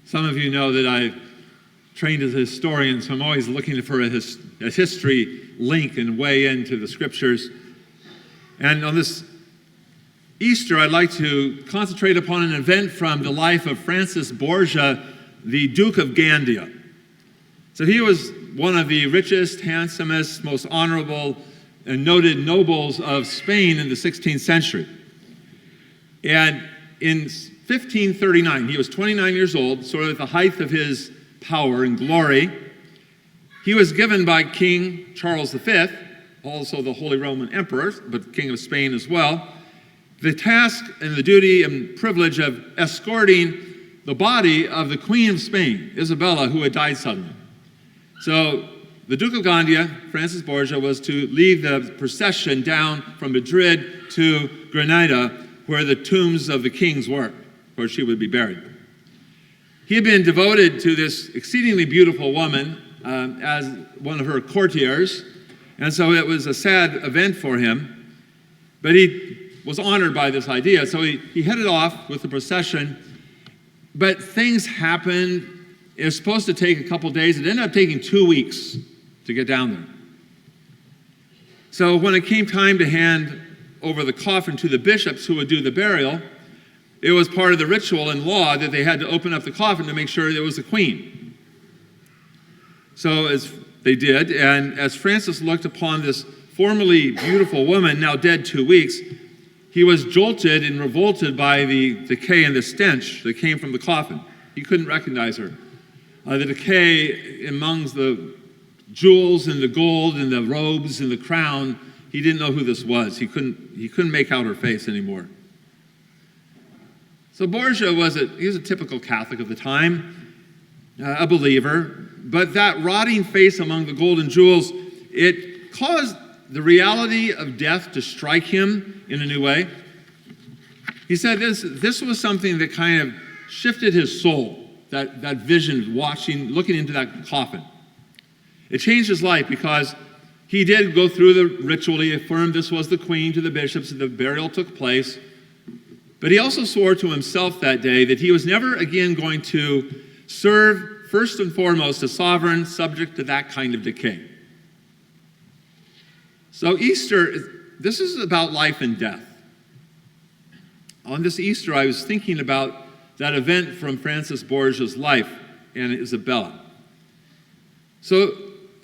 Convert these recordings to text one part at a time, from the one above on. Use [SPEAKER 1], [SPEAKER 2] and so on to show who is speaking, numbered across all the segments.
[SPEAKER 1] Some of you know that I've trained as a historian, so I'm always looking for a history link and way into the scriptures. And on this Easter, I'd like to concentrate upon an event from the life of Francis Borgia, the Duke of Gandia. So he was one of the richest, handsomest, most honorable, and noted nobles of Spain in the 16th century. And in 1539, he was 29 years old, sort of at the height of his power and glory. He was given by King Charles V, also the Holy Roman Emperor, but King of Spain as well, the task and the duty and privilege of escorting the body of the Queen of Spain, Isabella, who had died suddenly. So the Duke of Gandia, Francis Borgia, was to lead the procession down from Madrid to Granada, where the tombs of the kings were, where she would be buried. He had been devoted to this exceedingly beautiful woman as one of her courtiers, and so it was a sad event for him, but he was honored by this idea, so he headed off with the procession, but things happened. It was supposed to take a couple days. It ended up taking 2 weeks to get down there. So when it came time to hand over the coffin to the bishops who would do the burial, it was part of the ritual and law that they had to open up the coffin to make sure it was the queen. So as they did, and as Francis looked upon this formerly beautiful woman, now dead 2 weeks, he was jolted and revolted by the decay and the stench that came from the coffin. He couldn't recognize her. The decay amongst the jewels and the gold and the robes and the crown, he didn't know who this was. He couldn't make out her face anymore. So Borgia was a typical Catholic of the time, a believer, but that rotting face among the gold and jewels, it caused the reality of death to strike him in a new way. He said this was something that kind of shifted his soul, that vision of looking into that coffin. It changed his life because he did go through the ritual. He affirmed this was the queen to the bishops, and the burial took place. But he also swore to himself that day that he was never again going to serve, first and foremost, a sovereign subject to that kind of decay. So Easter, this is about life and death. On this Easter, I was thinking about that event from Francis Borgia's life and Isabella. So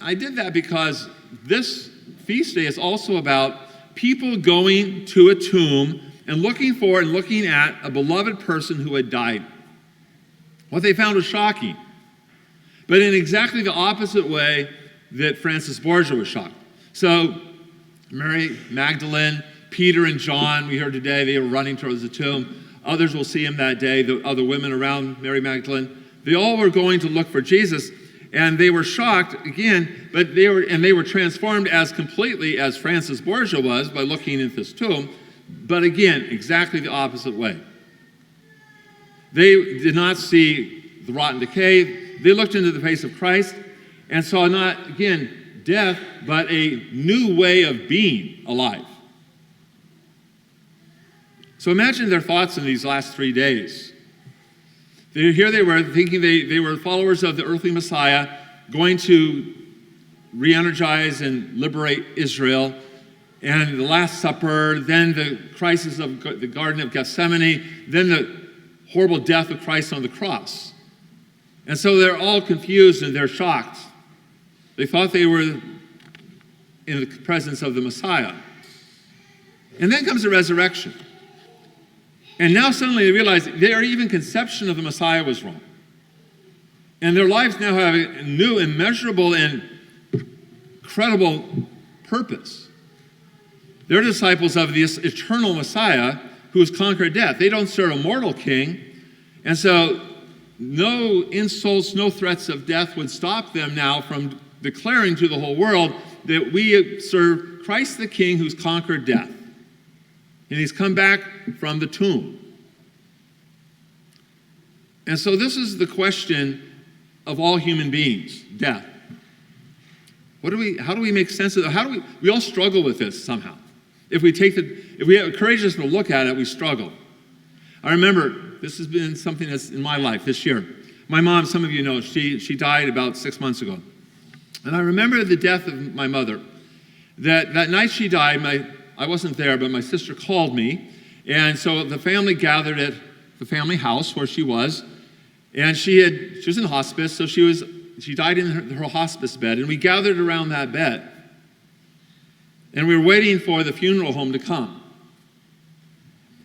[SPEAKER 1] I did that because this feast day is also about people going to a tomb and looking for and looking at a beloved person who had died. What they found was shocking, but in exactly the opposite way that Francis Borgia was shocked. So Mary Magdalene, Peter and John, we heard today, they were running towards the tomb. Others will see him that day, the other women around Mary Magdalene. They all were going to look for Jesus, and they were shocked again, but they were transformed as completely as Francis Borgia was by looking at this tomb. But again, exactly the opposite way. They did not see the rotten decay. They looked into the face of Christ and saw not, again, death, but a new way of being alive. So imagine their thoughts in these last 3 days. Here they were thinking they were followers of the earthly Messiah, going to re-energize and liberate Israel, and the Last Supper, then the crisis of the Garden of Gethsemane, then the horrible death of Christ on the cross. And so they're all confused and they're shocked. They thought they were in the presence of the Messiah. And then comes the resurrection. And now suddenly they realize their even conception of the Messiah was wrong. And their lives now have a new, immeasurable, and credible purpose. They're disciples of this eternal Messiah who has conquered death. They don't serve a mortal king. And so no insults, no threats of death would stop them now from declaring to the whole world that we serve Christ the King who's conquered death. And he's come back from the tomb. And so this is the question of all human beings, death. How do we make sense of it? We all struggle with this somehow. If we are courageous to look at it, we struggle. I remember, this has been something that's in my life this year. My mom, some of you know, she died about 6 months ago. And I remember the death of my mother. That night she died, I wasn't there, but my sister called me. And so the family gathered at the family house where she was. And she was in hospice, so she died in her hospice bed. And we gathered around that bed. And we were waiting for the funeral home to come.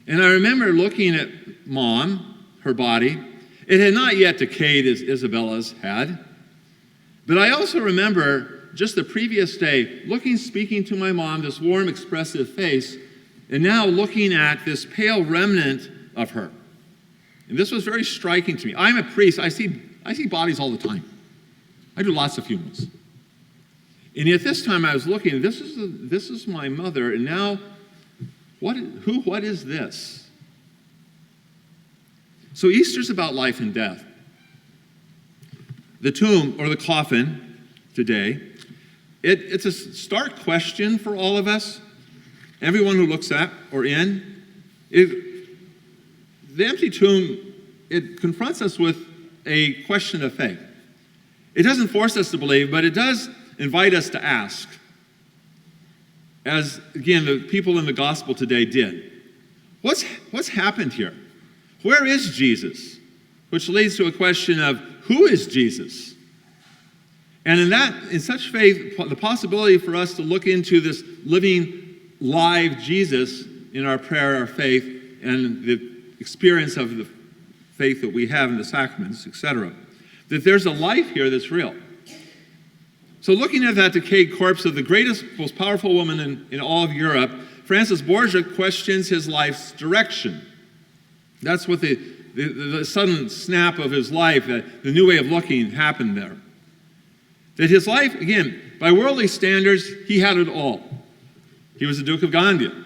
[SPEAKER 1] And I remember looking at Mom, her body. It had not yet decayed as Isabella's had. But I also remember just the previous day, speaking to my mom, this warm, expressive face, and now looking at this pale remnant of her. And this was very striking to me. I'm a priest. I see bodies all the time. I do lots of funerals. And yet this time I was looking, this is my mother, and now, what is this? So Easter's about life and death. The tomb, or the coffin, today, it's a stark question for all of us, everyone who looks at or in. The empty tomb, it confronts us with a question of faith. It doesn't force us to believe, but it does invite us to ask, as, again, the people in the gospel today did. What's happened here? Where is Jesus? Which leads to a question of, who is Jesus? And in such faith, the possibility for us to look into this living, live Jesus in our prayer, our faith, and the experience of the faith that we have in the sacraments, etc. That there's a life here that's real. So looking at that decayed corpse of the greatest, most powerful woman in all of Europe, Francis Borgia questions his life's direction. That's what the sudden snap of his life, the new way of looking happened there. That his life, again, by worldly standards, he had it all. He was the Duke of Gandia.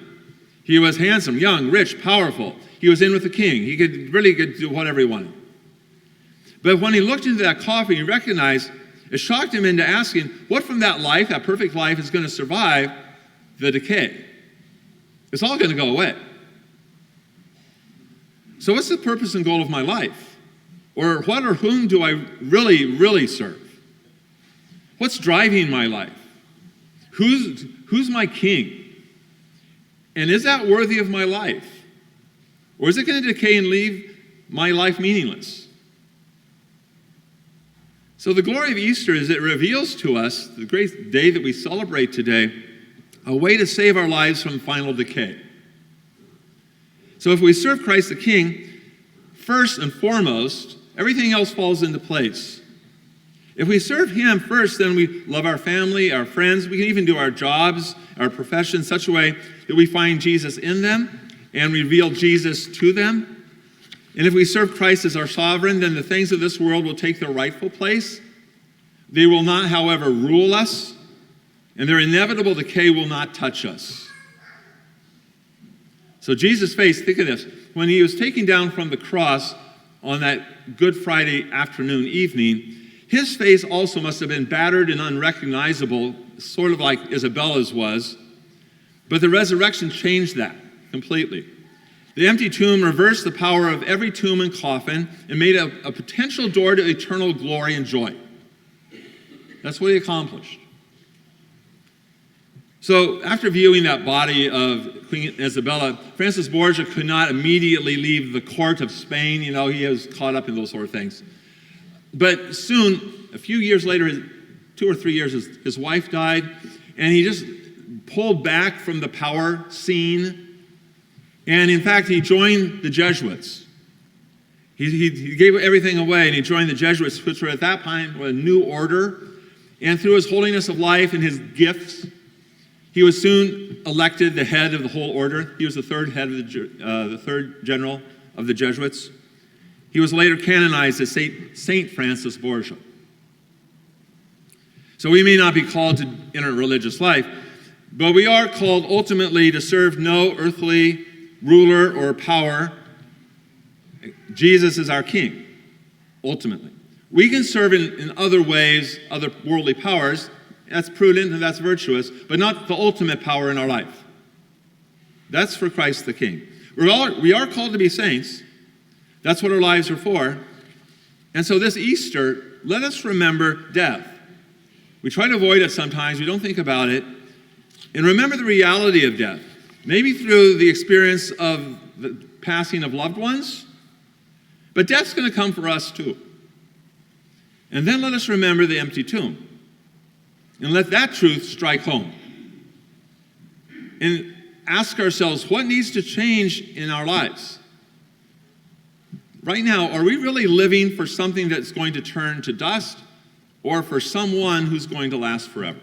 [SPEAKER 1] He was handsome, young, rich, powerful. He was in with the king. He could do whatever he wanted. But when he looked into that coffin, he recognized, it shocked him into asking, what from that life, that perfect life, is going to survive the decay? It's all going to go away. So what's the purpose and goal of my life? Or what or whom do I really, really serve? What's driving my life? Who's my king? And is that worthy of my life? Or is it going to decay and leave my life meaningless? So the glory of Easter is it reveals to us, the great day that we celebrate today, a way to save our lives from final decay. So if we serve Christ the King, first and foremost, everything else falls into place. If we serve him first, then we love our family, our friends. We can even do our jobs, our profession, in such a way that we find Jesus in them and reveal Jesus to them. And if we serve Christ as our sovereign, then the things of this world will take their rightful place. They will not, however, rule us, and their inevitable decay will not touch us. So Jesus' face, think of this, when he was taken down from the cross on that Good Friday afternoon, evening, his face also must have been battered and unrecognizable, sort of like Isabella's was, but the resurrection changed that completely. The empty tomb reversed the power of every tomb and coffin and made a potential door to eternal glory and joy. That's what he accomplished. So after viewing that body of Queen Isabella, Francis Borgia could not immediately leave the court of Spain. You know, he was caught up in those sort of things. But soon, a few years later, 2 or 3 years, his wife died, and he just pulled back from the power scene. And in fact, he joined the Jesuits. He gave everything away, and he joined the Jesuits, which were at that time a new order. And through his holiness of life and his gifts, he was soon elected the head of the whole order. He was the third head of the third general of the Jesuits. He was later canonized as Saint Francis Borgia. So we may not be called to enter religious life, but we are called ultimately to serve no earthly ruler or power. Jesus is our king, ultimately. We can serve in other ways, other worldly powers. That's prudent and that's virtuous, but not the ultimate power in our life. That's for Christ the King. We are called to be saints. That's what our lives are for. And so this Easter, let us remember death. We try to avoid it sometimes, we don't think about it. And remember the reality of death. Maybe through the experience of the passing of loved ones, but death's going to come for us too. And then let us remember the empty tomb. And let that truth strike home. And ask ourselves, what needs to change in our lives? Right now, are we really living for something that's going to turn to dust, or for someone who's going to last forever?